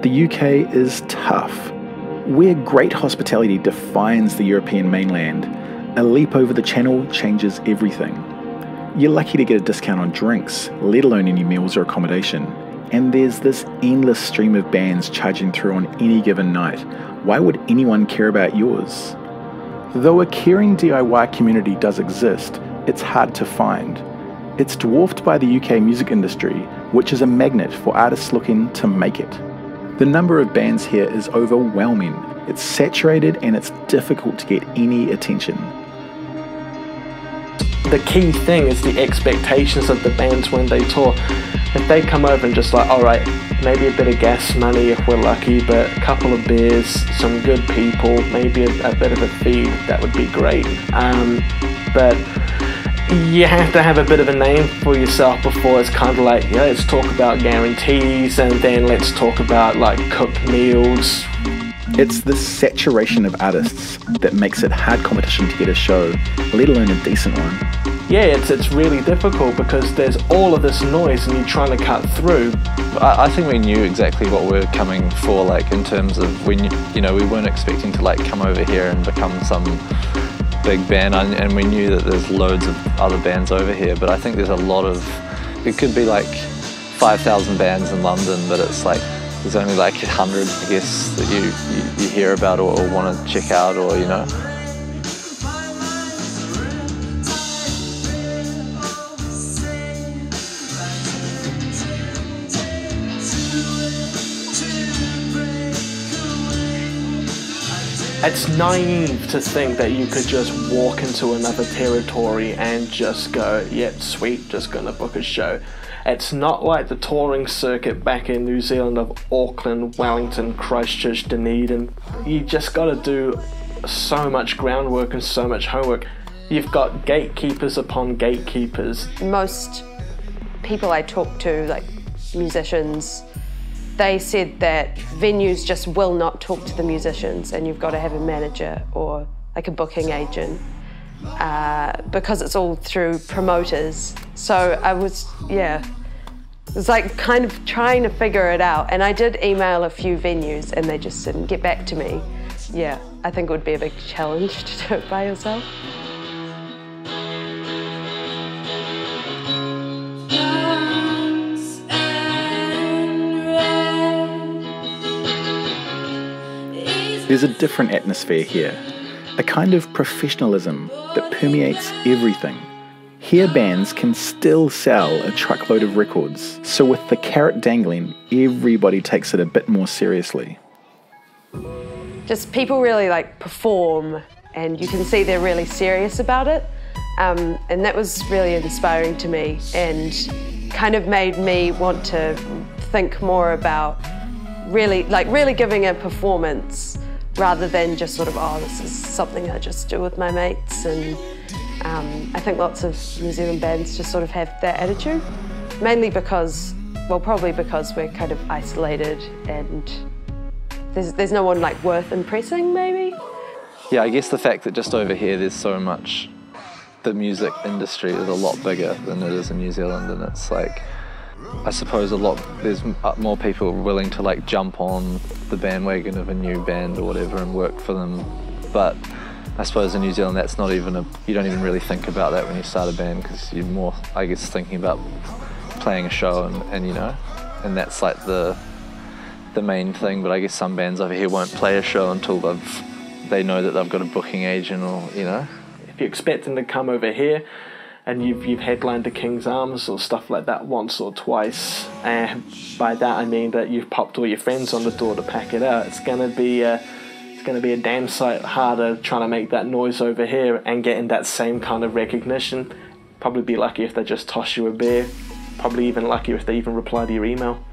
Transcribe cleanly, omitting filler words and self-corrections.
The UK is tough. Where great hospitality defines the European mainland, a leap over the channel changes everything. You're lucky to get a discount on drinks, let alone any meals or accommodation. And there's this endless stream of bands charging through on any given night. Why would anyone care about yours? Though a caring DIY community does exist, it's hard to find. It's dwarfed by the UK music industry, which is a magnet for artists looking to make it. The number of bands here is overwhelming. It's saturated and it's difficult to get any attention. The key thing is the expectations of the bands when they tour. If they come over and just like, alright, maybe a bit of gas money if we're lucky, but a couple of beers, some good people, maybe a bit of a feed, that would be great. But you have to have a bit of a name for yourself before it's kind of like, yeah, let's talk about guarantees and then let's talk about like cooked meals. It's the saturation of artists that makes it hard competition to get a show, let alone a decent one. Yeah, it's really difficult because there's all of this noise and you're trying to cut through. I think we knew exactly what we were coming for, like in terms of we weren't expecting to like come over here and become some big band, and we knew that there's loads of other bands over here, but I think there's a lot of, it could be like 5,000 bands in London, but it's like there's only like 100, I guess, that you hear about or want to check out, or you know. It's naive to think that you could just walk into another territory and just go, yep, sweet, just gonna book a show. It's not like the touring circuit back in New Zealand of Auckland, Wellington, Christchurch, Dunedin. You just gotta do so much groundwork and so much homework. You've got gatekeepers upon gatekeepers. Most people I talk to, like musicians, they said that venues just will not talk to the musicians and you've got to have a manager or like a booking agent because it's all through promoters. So I was, it was like kind of trying to figure it out, and I did email a few venues and they just didn't get back to me. Yeah, I think it would be a big challenge to do it by yourself. There's a different atmosphere here, a kind of professionalism that permeates everything. Here bands can still sell a truckload of records, so with the carrot dangling, everybody takes it a bit more seriously. Just people really like perform and you can see they're really serious about it, and that was really inspiring to me and kind of made me want to think more about really giving a performance rather than just sort of, oh, this is something I just do with my mates. And I think lots of New Zealand bands just sort of have that attitude, mainly because, well, probably because we're kind of isolated and there's no one like worth impressing, maybe. Yeah, I guess the fact that just over here there's so much, the music industry is a lot bigger than it is in New Zealand, and it's like, I suppose there's more people willing to like jump on the bandwagon of a new band or whatever and work for them. But I suppose in New Zealand that's not even you don't even really think about that when you start a band, because you're more, I guess, thinking about playing a show and you know, and that's like the main thing. But I guess some bands over here won't play a show until they know that they've got a booking agent, or you know. If you're expecting to come over here and you've headlined the King's Arms or stuff like that once or twice, and by that I mean that you've popped all your friends on the door to pack it out, it's gonna be a damn sight harder trying to make that noise over here and getting that same kind of recognition. Probably be lucky if they just toss you a beer. Probably even luckier if they even reply to your email.